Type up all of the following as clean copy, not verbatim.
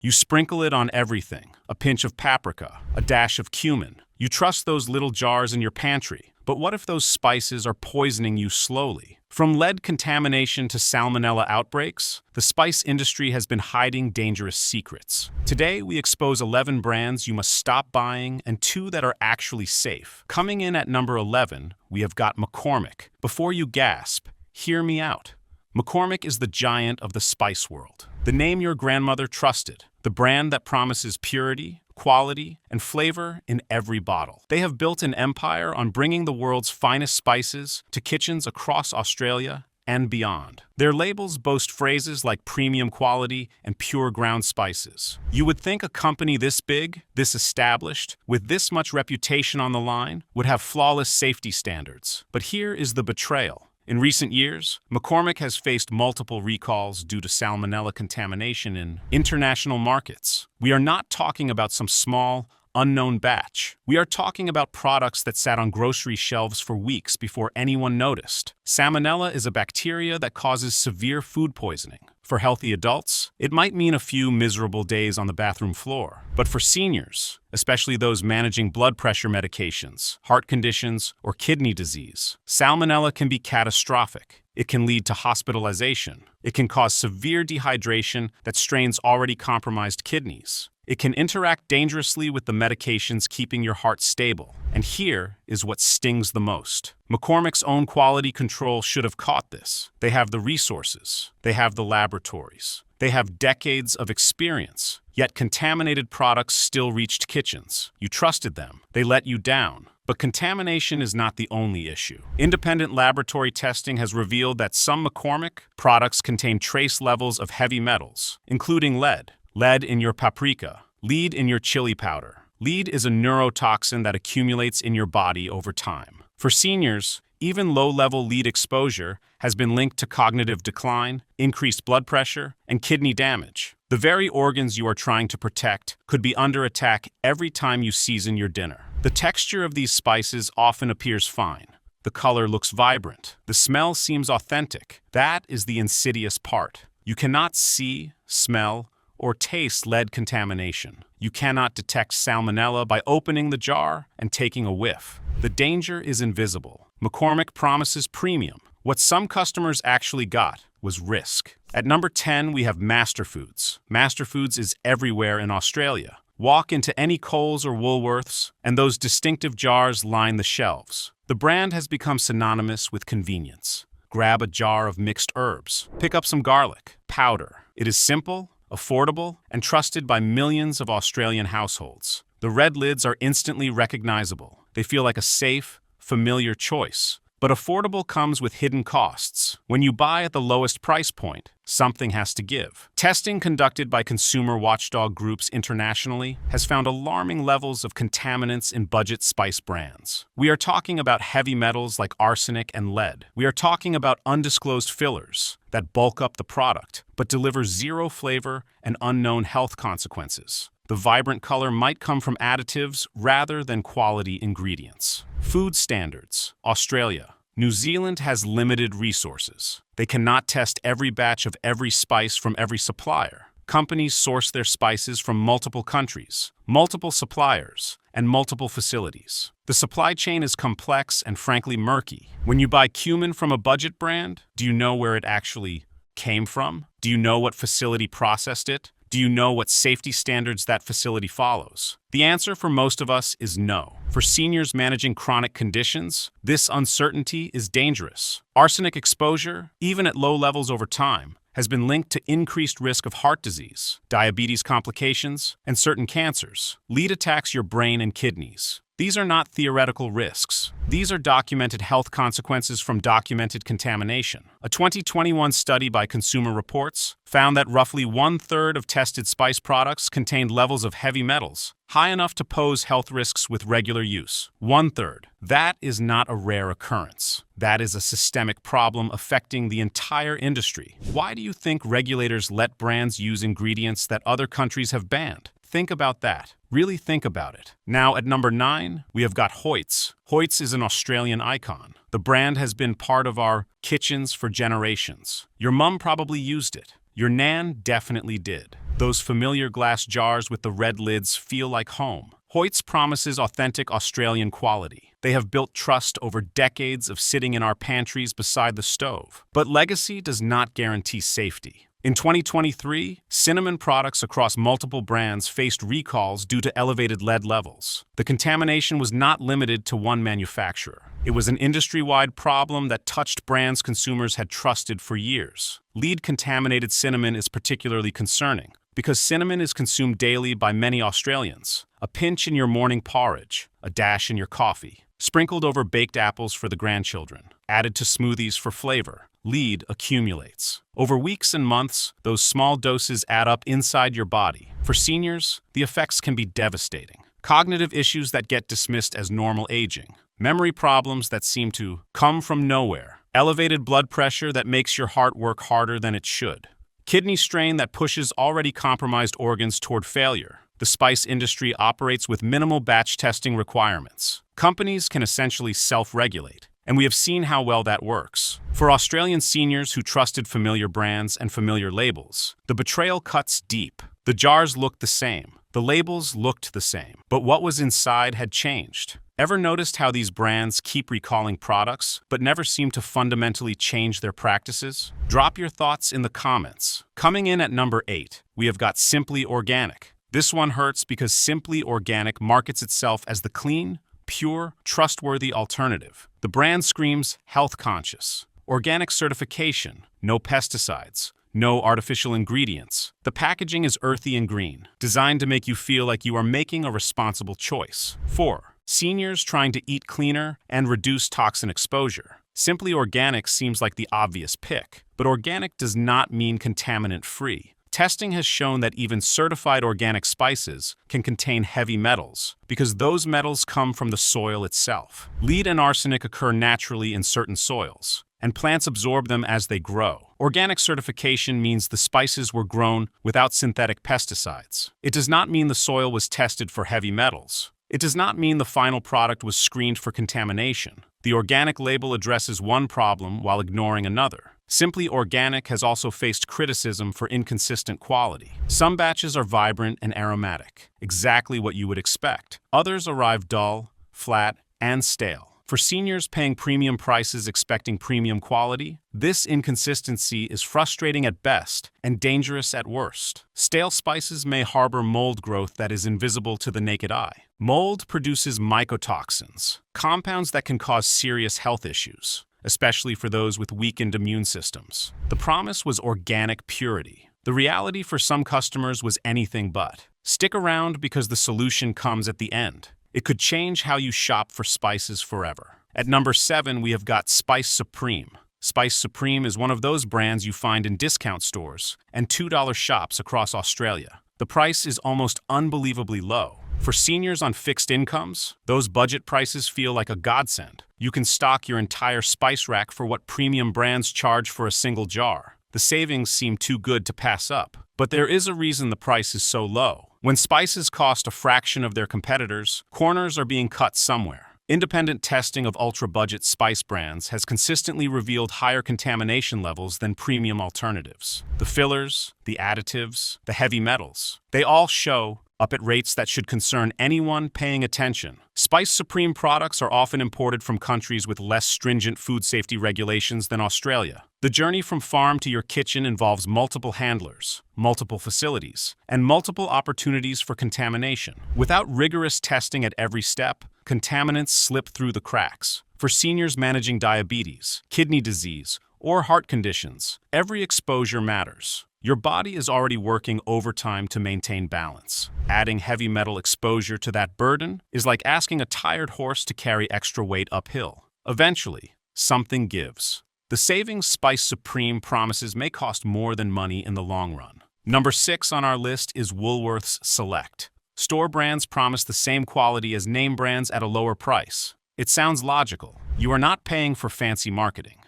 You sprinkle it on everything, a pinch of paprika, a dash of cumin. You trust those little jars in your pantry. But what if those spices are poisoning you slowly? From lead contamination to salmonella outbreaks, the spice industry has been hiding dangerous secrets. Today, we expose 11 brands you must stop buying and 2 that are actually safe. Coming in at number 11, we have got McCormick. Before you gasp, hear me out. McCormick is the giant of the spice world. The name your grandmother trusted. The brand that promises purity, quality, and flavor in every bottle. They have built an empire on bringing the world's finest spices to kitchens across Australia and beyond. Their labels boast phrases like premium quality and pure ground spices. You would think a company this big, this established, with this much reputation on the line, would have flawless safety standards. But here is the betrayal. In recent years, McCormick has faced multiple recalls due to salmonella contamination in international markets. We are not talking about some small, unknown batch. We are talking about products that sat on grocery shelves for weeks before anyone noticed. Salmonella is a bacteria that causes severe food poisoning. For healthy adults, it might mean a few miserable days on the bathroom floor. But for seniors, especially those managing blood pressure medications, heart conditions, or kidney disease, salmonella can be catastrophic. It can lead to hospitalization. It can cause severe dehydration that strains already compromised kidneys. It can interact dangerously with the medications keeping your heart stable. And here is what stings the most. McCormick's own quality control should have caught this. They have the resources. They have the laboratories. They have decades of experience. Yet contaminated products still reached kitchens. You trusted them. They let you down. But contamination is not the only issue. Independent laboratory testing has revealed that some McCormick products contain trace levels of heavy metals, including lead. Lead in your paprika. Lead in your chili powder. Lead is a neurotoxin that accumulates in your body over time. For seniors, even low-level lead exposure has been linked to cognitive decline, increased blood pressure, and kidney damage. The very organs you are trying to protect could be under attack every time you season your dinner. The texture of these spices often appears fine. The color looks vibrant. The smell seems authentic. That is the insidious part. You cannot see, smell, or taste lead contamination. You cannot detect salmonella by opening the jar and taking a whiff. The danger is invisible. McCormick promises premium. What some customers actually got was risk. At number 10, we have Masterfoods. Masterfoods is everywhere in Australia. Walk into any Coles or Woolworths, and those distinctive jars line the shelves. The brand has become synonymous with convenience. Grab a jar of mixed herbs. Pick up some garlic powder. It is simple, affordable, and trusted by millions of Australian households. The red lids are instantly recognizable. They feel like a safe, familiar choice. But affordable comes with hidden costs. When you buy at the lowest price point, something has to give. Testing conducted by consumer watchdog groups internationally has found alarming levels of contaminants in budget spice brands. We are talking about heavy metals like arsenic and lead. We are talking about undisclosed fillers that bulk up the product, but deliver zero flavor and unknown health consequences. The vibrant color might come from additives rather than quality ingredients. Food standards. Australia. New Zealand has limited resources. They cannot test every batch of every spice from every supplier. Companies source their spices from multiple countries, multiple suppliers, and multiple facilities. The supply chain is complex and frankly murky. When you buy cumin from a budget brand, do you know where it actually came from? Do you know what facility processed it? Do you know what safety standards that facility follows? The answer for most of us is no. For seniors managing chronic conditions, this uncertainty is dangerous. Arsenic exposure, even at low levels over time, has been linked to increased risk of heart disease, diabetes complications, and certain cancers. Lead attacks your brain and kidneys. These are not theoretical risks. These are documented health consequences from documented contamination. A 2021 study by Consumer Reports found that roughly 1/3 of tested spice products contained levels of heavy metals high enough to pose health risks with regular use. 1/3. That is not a rare occurrence. That is a systemic problem affecting the entire industry. Why do you think regulators let brands use ingredients that other countries have banned? Think about that. Really think about it. Now at number 9, we have got Hoyts. Hoyts is an Australian icon. The brand has been part of our kitchens for generations. Your mum probably used it. Your Nan definitely did. Those familiar glass jars with the red lids feel like home. Hoyt's promises authentic Australian quality. They have built trust over decades of sitting in our pantries beside the stove. But legacy does not guarantee safety. In 2023, cinnamon products across multiple brands faced recalls due to elevated lead levels. The contamination was not limited to one manufacturer. It was an industry-wide problem that touched brands consumers had trusted for years. Lead-contaminated cinnamon is particularly concerning because cinnamon is consumed daily by many Australians. A pinch in your morning porridge, a dash in your coffee, sprinkled over baked apples for the grandchildren, added to smoothies for flavor. Lead accumulates. Over weeks and months, those small doses add up inside your body. For seniors, the effects can be devastating. Cognitive issues that get dismissed as normal aging. Memory problems that seem to come from nowhere. Elevated blood pressure that makes your heart work harder than it should. Kidney strain that pushes already compromised organs toward failure. The spice industry operates with minimal batch testing requirements. Companies can essentially self-regulate, and we have seen how well that works. For Australian seniors who trusted familiar brands and familiar labels, the betrayal cuts deep. The jars looked the same. The labels looked the same. But what was inside had changed. Ever noticed how these brands keep recalling products, but never seem to fundamentally change their practices? Drop your thoughts in the comments. Coming in at number 8, we have got Simply Organic. This one hurts because Simply Organic markets itself as the clean, pure, trustworthy alternative. The brand screams health conscious, organic certification, no pesticides, no artificial ingredients. The packaging is earthy and green, designed to make you feel like you are making a responsible choice. 4. Seniors trying to eat cleaner and reduce toxin exposure. Simply Organic seems like the obvious pick, but organic does not mean contaminant-free. Testing has shown that even certified organic spices can contain heavy metals, because those metals come from the soil itself. Lead and arsenic occur naturally in certain soils, and plants absorb them as they grow. Organic certification means the spices were grown without synthetic pesticides. It does not mean the soil was tested for heavy metals. It does not mean the final product was screened for contamination. The organic label addresses one problem while ignoring another. Simply Organic has also faced criticism for inconsistent quality. Some batches are vibrant and aromatic, exactly what you would expect. Others arrive dull, flat, and stale. For seniors paying premium prices expecting premium quality, this inconsistency is frustrating at best and dangerous at worst. Stale spices may harbor mold growth that is invisible to the naked eye. Mold produces mycotoxins, compounds that can cause serious health issues, especially for those with weakened immune systems. The promise was organic purity. The reality for some customers was anything but. Stick around because the solution comes at the end. It could change how you shop for spices forever. At number 7, we have got Spice Supreme. Spice Supreme is one of those brands you find in discount stores and $2 shops across Australia. The price is almost unbelievably low. For seniors on fixed incomes, those budget prices feel like a godsend. You can stock your entire spice rack for what premium brands charge for a single jar. The savings seem too good to pass up. But there is a reason the price is so low. When spices cost a fraction of their competitors, corners are being cut somewhere. Independent testing of ultra-budget spice brands has consistently revealed higher contamination levels than premium alternatives. The fillers, the additives, the heavy metals, they all show up at rates that should concern anyone paying attention. Spice Supreme products are often imported from countries with less stringent food safety regulations than Australia. The journey from farm to your kitchen involves multiple handlers, multiple facilities, and multiple opportunities for contamination. Without rigorous testing at every step, contaminants slip through the cracks. For seniors managing diabetes, kidney disease, or heart conditions, every exposure matters. Your body is already working overtime to maintain balance. Adding heavy metal exposure to that burden is like asking a tired horse to carry extra weight uphill. Eventually, something gives. The savings Spice Supreme promises may cost more than money in the long run. Number 6 on our list is Woolworths Select. Store brands promise the same quality as name brands at a lower price. It sounds logical. You are not paying for fancy marketing.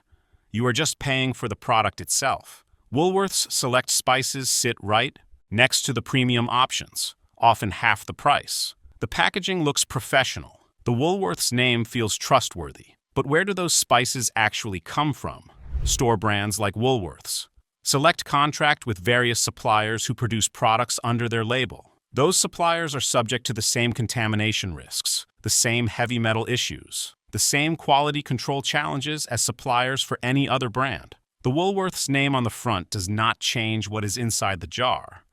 You are just paying for the product itself. Woolworths Select spices sit right next to the premium options, often half the price. The packaging looks professional. The Woolworths name feels trustworthy. But where do those spices actually come from? Store brands like Woolworths. Select contract with various suppliers who produce products under their label. Those suppliers are subject to the same contamination risks, the same heavy metal issues, the same quality control challenges as suppliers for any other brand. The Woolworths name on the front does not change what is inside the jar.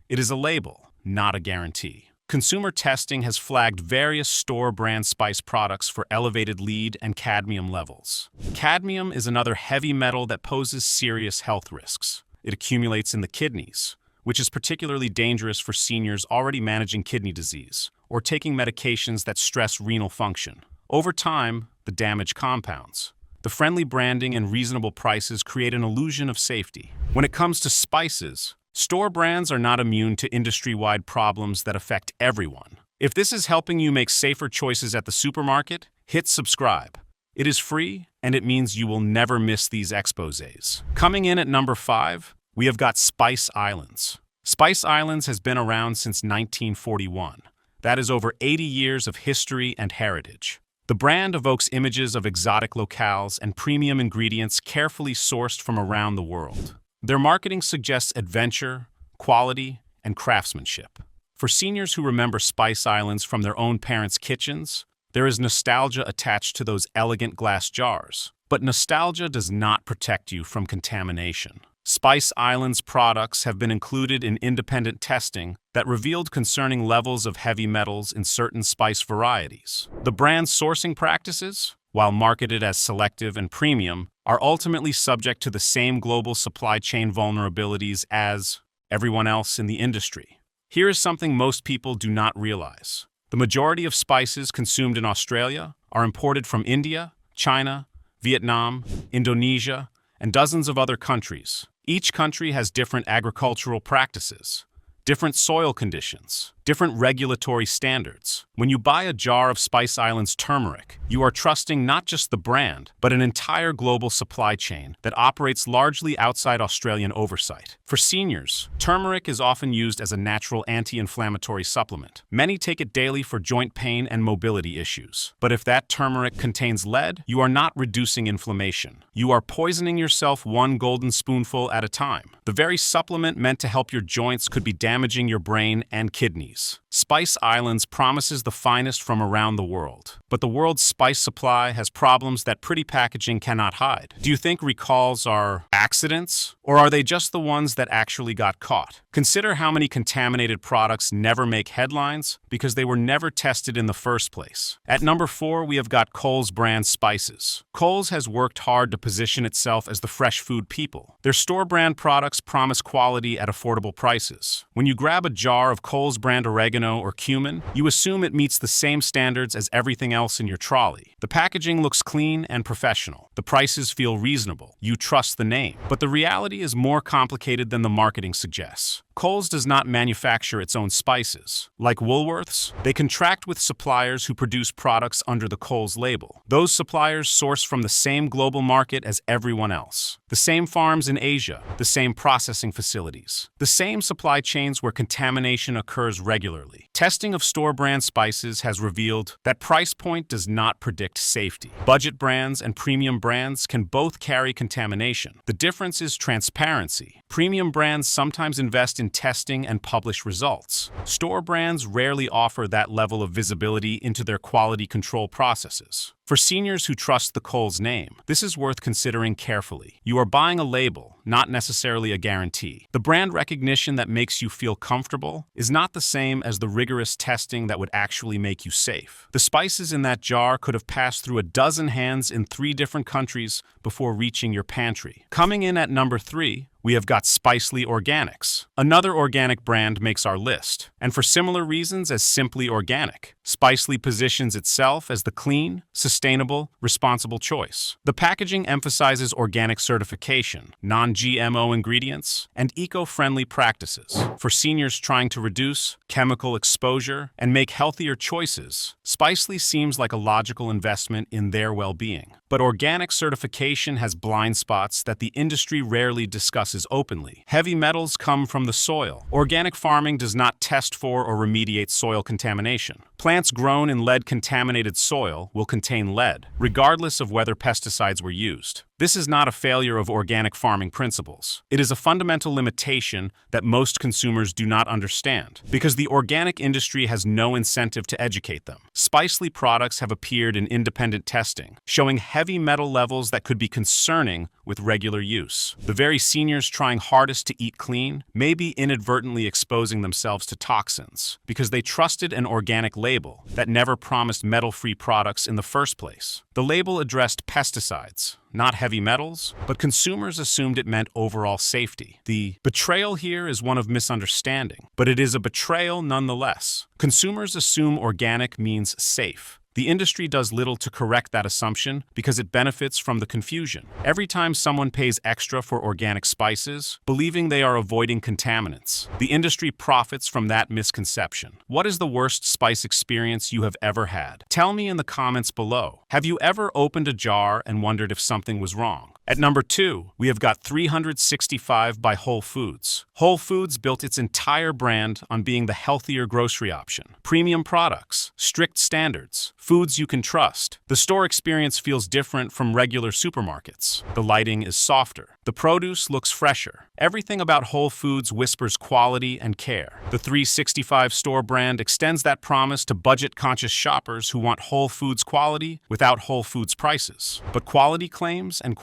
It is a label, not a guarantee. Consumer testing has flagged various store-brand spice products for elevated lead and cadmium levels. Cadmium is another heavy metal that poses serious health risks. It accumulates in the kidneys, which is particularly dangerous for seniors already managing kidney disease or taking medications that stress renal function. Over time, the damage compounds. The friendly branding and reasonable prices create an illusion of safety. When it comes to spices, store brands are not immune to industry-wide problems that affect everyone. If this is helping you make safer choices at the supermarket, hit subscribe. It is free, and it means you will never miss these exposés. Coming in at number 5, we have got Spice Islands. Spice Islands has been around since 1941. That is over 80 years of history and heritage. The brand evokes images of exotic locales and premium ingredients carefully sourced from around the world. Their marketing suggests adventure, quality, and craftsmanship. For seniors who remember Spice Islands from their own parents' kitchens, there is nostalgia attached to those elegant glass jars. But nostalgia does not protect you from contamination. Spice Islands products have been included in independent testing that revealed concerning levels of heavy metals in certain spice varieties. The brand's sourcing practices, while marketed as selective and premium, are ultimately subject to the same global supply chain vulnerabilities as everyone else in the industry. Here is something most people do not realize. The majority of spices consumed in Australia are imported from India, China, Vietnam, Indonesia, and dozens of other countries. Each country has different agricultural practices, different soil conditions, different regulatory standards. When you buy a jar of Spice Islands turmeric, you are trusting not just the brand, but an entire global supply chain that operates largely outside Australian oversight. For seniors, turmeric is often used as a natural anti-inflammatory supplement. Many take it daily for joint pain and mobility issues. But if that turmeric contains lead, you are not reducing inflammation. You are poisoning yourself one golden spoonful at a time. The very supplement meant to help your joints could be damaging your brain and kidneys. Spice Islands promises the finest from around the world, but the world's spice supply has problems that pretty packaging cannot hide. Do you think recalls are accidents, or are they just the ones that actually got caught? Consider how many contaminated products never make headlines because they were never tested in the first place. At number 4, we have got Coles brand spices. Coles has worked hard to position itself as the fresh food people. Their store brand products promise quality at affordable prices. When you grab a jar of Coles brand oregano or cumin, you assume it meets the same standards as everything else in your trolley. The packaging looks clean and professional. The prices feel reasonable. You trust the name. But the reality is more complicated than the marketing suggests. Coles does not manufacture its own spices. Like Woolworths, they contract with suppliers who produce products under the Coles label. Those suppliers source from the same global market as everyone else. The same farms in Asia, the same processing facilities, the same supply chains where contamination occurs regularly. Testing of store brand spices has revealed that price point does not predict safety. Budget brands and premium brands can both carry contamination. The difference is transparency. Premium brands sometimes invest in testing and publish results. Store brands rarely offer that level of visibility into their quality control processes. For seniors who trust the Coles name, this is worth considering carefully. You are buying a label, not necessarily a guarantee. The brand recognition that makes you feel comfortable is not the same as the rigorous testing that would actually make you safe. The spices in that jar could have passed through a dozen hands in 3 different countries before reaching your pantry. Coming in at number 3, we have got Spicely Organics. Another organic brand makes our list, and for similar reasons as Simply Organic. Spicely positions itself as the clean, sustainable, responsible choice. The packaging emphasizes organic certification, non-GMO ingredients, and eco-friendly practices. For seniors trying to reduce chemical exposure and make healthier choices, Spicely seems like a logical investment in their well-being. But organic certification has blind spots that the industry rarely discusses openly. Heavy metals come from the soil. Organic farming does not test for or remediate soil contamination. Plants grown in lead-contaminated soil will contain lead, regardless of whether pesticides were used. This is not a failure of organic farming principles. It is a fundamental limitation that most consumers do not understand, because the organic industry has no incentive to educate them. Spicely products have appeared in independent testing, showing heavy metal levels that could be concerning with regular use. The very seniors trying hardest to eat clean may be inadvertently exposing themselves to toxins because they trusted an organic label that never promised metal-free products in the first place. The label addressed pesticides, not heavy metals, but consumers assumed it meant overall safety. The betrayal here is one of misunderstanding, but it is a betrayal nonetheless. Consumers assume organic means safe. The industry does little to correct that assumption because it benefits from the confusion. Every time someone pays extra for organic spices, believing they are avoiding contaminants, the industry profits from that misconception. What is the worst spice experience you have ever had? Tell me in the comments below. Have you ever opened a jar and wondered if something was wrong? At number 2, we have got 365 by Whole Foods. Whole Foods built its entire brand on being the healthier grocery option. Premium products, strict standards, foods you can trust. The store experience feels different from regular supermarkets. The lighting is softer. The produce looks fresher. Everything about Whole Foods whispers quality and care. The 365 store brand extends that promise to budget-conscious shoppers who want Whole Foods quality without Whole Foods prices. But quality claims and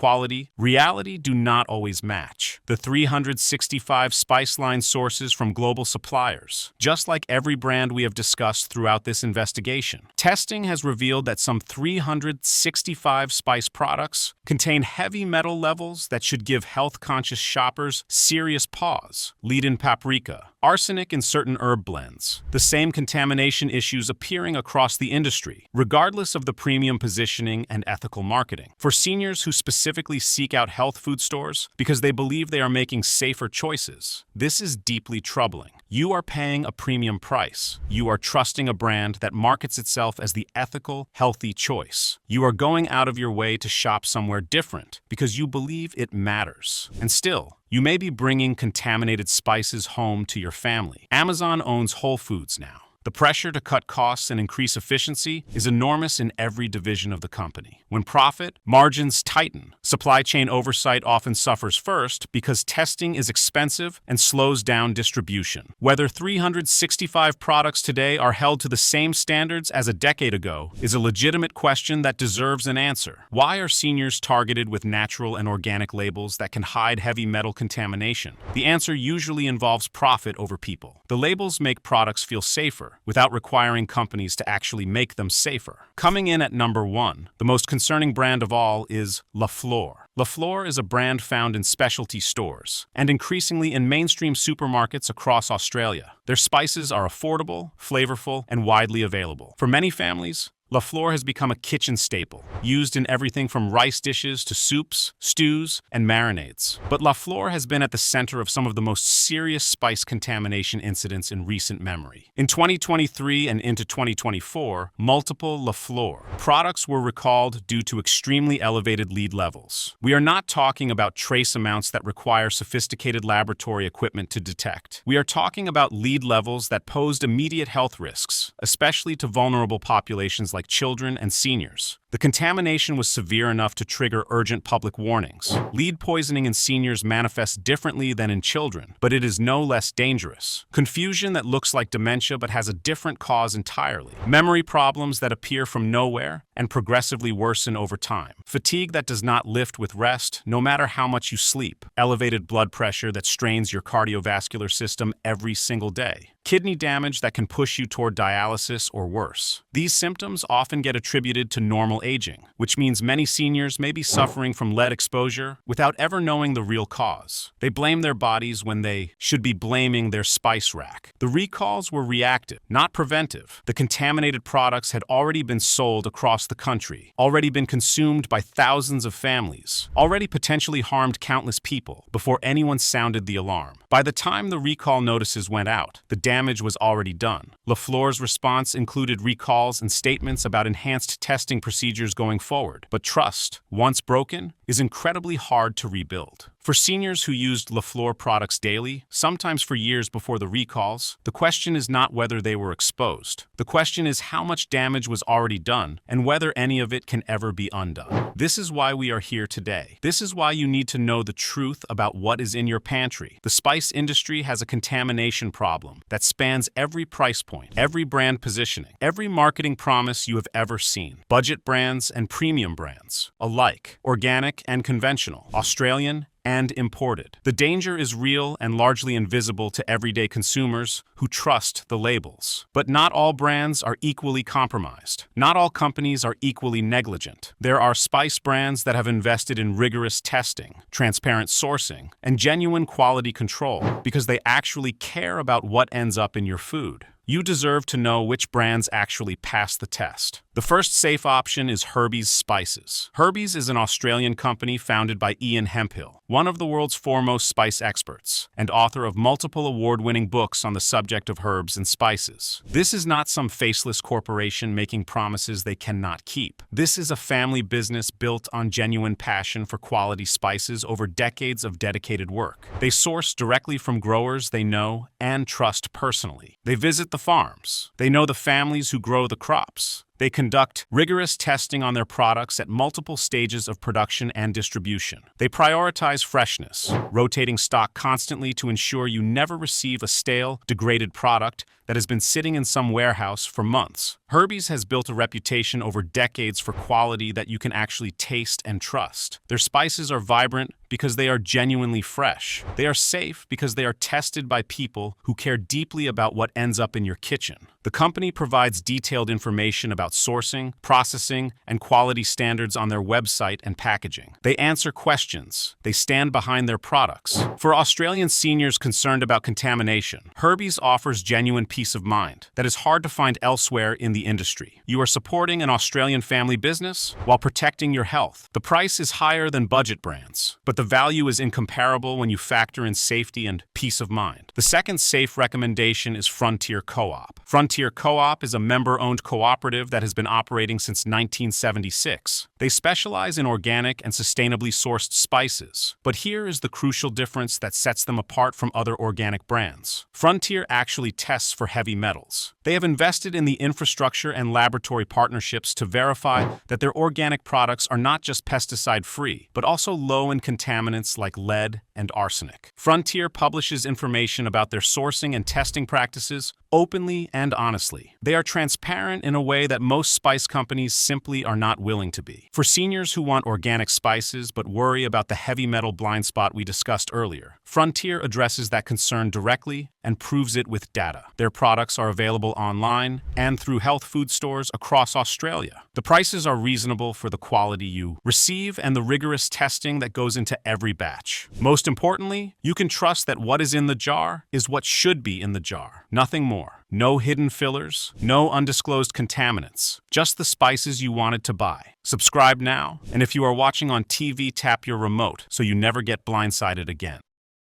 reality do not always match. The 365 spice line sources from global suppliers, just like every brand we have discussed throughout this investigation. Testing has revealed that some 365 spice products contain heavy metal levels that should give health-conscious shoppers serious pause. Lead-in paprika, arsenic in certain herb blends. The same contamination issues appearing across the industry, regardless of the premium positioning and ethical marketing. For seniors who specifically seek out health food stores because they believe they are making safer choices, this is deeply troubling. You are paying a premium price. You are trusting a brand that markets itself as the ethical, healthy choice. You are going out of your way to shop somewhere different because you believe it matters. And still, you may be bringing contaminated spices home to your family. Amazon owns Whole Foods now. The pressure to cut costs and increase efficiency is enormous in every division of the company. When profit margins tighten, supply chain oversight often suffers first because testing is expensive and slows down distribution. Whether 365 products today are held to the same standards as a decade ago is a legitimate question that deserves an answer. Why are seniors targeted with natural and organic labels that can hide heavy metal contamination? The answer usually involves profit over people. The labels make products feel safer without requiring companies to actually make them safer. Coming in at number 1, the most concerning brand of all is La Flor. La Flor is a brand found in specialty stores and increasingly in mainstream supermarkets across Australia. Their spices are affordable, flavorful, and widely available. For many families, La Flor has become a kitchen staple, used in everything from rice dishes to soups, stews, and marinades. But La Flor has been at the center of some of the most serious spice contamination incidents in recent memory. In 2023 and into 2024, multiple La Flor products were recalled due to extremely elevated lead levels. We are not talking about trace amounts that require sophisticated laboratory equipment to detect. We are talking about lead levels that posed immediate health risks, especially to vulnerable populations like children and seniors. The contamination was severe enough to trigger urgent public warnings. Lead poisoning in seniors manifests differently than in children, but it is no less dangerous. Confusion that looks like dementia but has a different cause entirely. Memory problems that appear from nowhere and progressively worsen over time. Fatigue that does not lift with rest, no matter how much you sleep. Elevated blood pressure that strains your cardiovascular system every single day. Kidney damage that can push you toward dialysis or worse. These symptoms often get attributed to normal aging, which means many seniors may be suffering from lead exposure without ever knowing the real cause. They blame their bodies when they should be blaming their spice rack. The recalls were reactive, not preventive. The contaminated products had already been sold across the country, already been consumed by thousands of families, already potentially harmed countless people before anyone sounded the alarm. By the time the recall notices went out, the damage was already done. La Flor's response included recalls and statements about enhanced testing procedures going forward. But trust, once broken, is incredibly hard to rebuild. For seniors who used LaFleur products daily, sometimes for years before the recalls, the question is not whether they were exposed. The question is how much damage was already done and whether any of it can ever be undone. This is why we are here today. This is why you need to know the truth about what is in your pantry. The spice industry has a contamination problem that spans every price point, every brand positioning, every marketing promise you have ever seen. Budget brands and premium brands alike, organic and conventional, Australian and imported. The danger is real and largely invisible to everyday consumers who trust the labels. But not all brands are equally compromised. Not all companies are equally negligent. There are spice brands that have invested in rigorous testing, transparent sourcing, and genuine quality control because they actually care about what ends up in your food. You deserve to know which brands actually pass the test. The first safe option is Herbie's Spices. Herbie's is an Australian company founded by Ian Hemphill, one of the world's foremost spice experts, and author of multiple award-winning books on the subject of herbs and spices. This is not some faceless corporation making promises they cannot keep. This is a family business built on genuine passion for quality spices over decades of dedicated work. They source directly from growers they know and trust personally. They visit the farms. They know the families who grow the crops. They conduct rigorous testing on their products at multiple stages of production and distribution. They prioritize freshness, rotating stock constantly to ensure you never receive a stale, degraded product that has been sitting in some warehouse for months. Herbie's has built a reputation over decades for quality that you can actually taste and trust. Their spices are vibrant because they are genuinely fresh. They are safe because they are tested by people who care deeply about what ends up in your kitchen. The company provides detailed information about sourcing, processing, and quality standards on their website and packaging. They answer questions. They stand behind their products. For Australian seniors concerned about contamination, Herbie's offers genuine peace of mind that is hard to find elsewhere in the industry. You are supporting an Australian family business while protecting your health. The price is higher than budget brands, but the value is incomparable when you factor in safety and peace of mind. The second safe recommendation is Frontier Co-op. Frontier Co-op is a member-owned cooperative that has been operating since 1976. They specialize in organic and sustainably sourced spices. But here is the crucial difference that sets them apart from other organic brands. Frontier actually tests for heavy metals. They have invested in the infrastructure and laboratory partnerships to verify that their organic products are not just pesticide-free, but also low in contaminants like lead and arsenic. Frontier publishes information about their sourcing and testing practices openly and honestly. They are transparent in a way that most spice companies simply are not willing to be. For seniors who want organic spices but worry about the heavy metal blind spot we discussed earlier, Frontier addresses that concern directly and proves it with data. Their products are available online and through health food stores across Australia. The prices are reasonable for the quality you receive and the rigorous testing that goes into every batch. Most importantly, you can trust that what is in the jar is what should be in the jar, nothing more. No hidden fillers, no undisclosed contaminants, just the spices you wanted to buy. Subscribe now, and if you are watching on TV, tap your remote so you never get blindsided again.